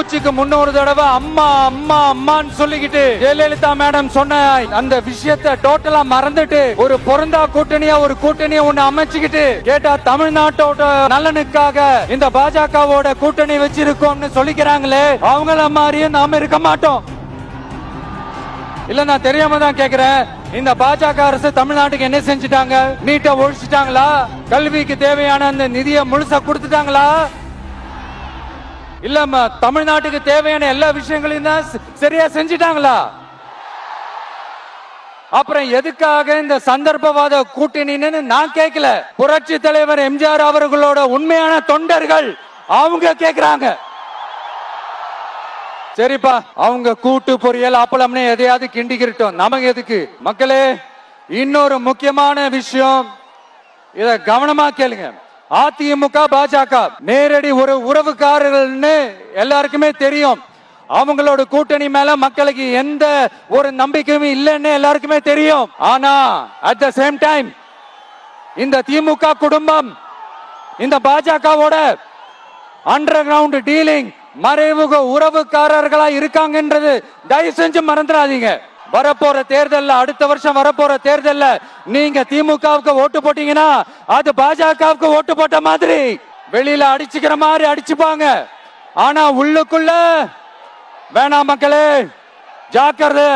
மூச்சுக்கு 300 தடவை அம்மா அம்மா அம்மான்னு சொல்லிக்கிட்டு ஜெயலலிதா மேடம் சொன்ன அந்த விஷயத்தை டோட்டலா மறந்துட்டு ஒரு பொருந்தா கூட்டணியா ஒரு கூட்டணியை ஒண்ணு அமைச்சுக்கிட்டு கேட்டா தமிழ்நாட்டோட நலனுக்காக இந்த பாஜகவோட கூட்டணி வச்சிருக்கோம்னு சொல்லிக்கிறாங்களே அவங்கள மாதிரியே நாம இருக்க மாட்டோம். இல்ல நான் தெரியாம தான் கேக்குறேன். இந்த பாஜக அரசு தமிழ்நாட்டுக்கு என்ன செஞ்சுட்டாங்க? நீட்டை ஒழிச்சிட்டாங்களா? கல்விக்கு தேவையான அந்த நிதியை முழுசா கொடுத்துட்டாங்களா? இல்ல தமிழ்நாட்டுக்கு தேவையான எல்லா விஷயங்களையும் தான் சரியா செஞ்சுட்டாங்களா? அப்புறம் எதுக்காக இந்த சந்தர்ப்பவாத கூட்டணின்னு நான் கேட்கல. புரட்சி தலைவர் எம்ஜிஆர் அவர்களோட உண்மையான தொண்டர்கள் அவங்க கேக்குறாங்க. சரிப்பா, அவங்க கூட்டு பொரியல் அப்பளம்னு எதையாவது கிண்டிக்கிட்டோம், நமக்கு எதுக்கு? மக்களே, இன்னொரு முக்கியமான விஷயம், இத கவனமா கேளுங்க. அதிமுக பாஜக நேரடி ஒரு உறவுக்காரர்கள்னு எல்லாருக்குமே தெரியும். அவங்களோட கூட்டணி மேல மக்களுக்கு எந்த ஒரு நம்பிக்கையும் இல்லைன்னு எல்லாருக்குமே தெரியும். ஆனா அட் த சேம் டைம் இந்த திமுக குடும்பம் இந்த பாஜகவோட அண்டர் கிரவுண்ட் டீலிங் மறைமுக உறவுக்காரர்களா இருக்காங்கன்றது தயவு செஞ்சு மறந்துடாதீங்க. வரப்போற தேர்தல்ல, அடுத்த வருஷம் வரப்போற தேர்தல்ல நீங்க திமுகவுக்கு ஓட்டு போட்டீங்கன்னா அது பாஜகவுக்கு ஓட்டு போட்ட மாதிரி. வெளியில அடிச்சுக்கிற மாதிரி அடிச்சுப்பாங்க, ஆனா உள்ளுக்குள்ள வேணாம் மக்களே, ஜாக்கிரதை.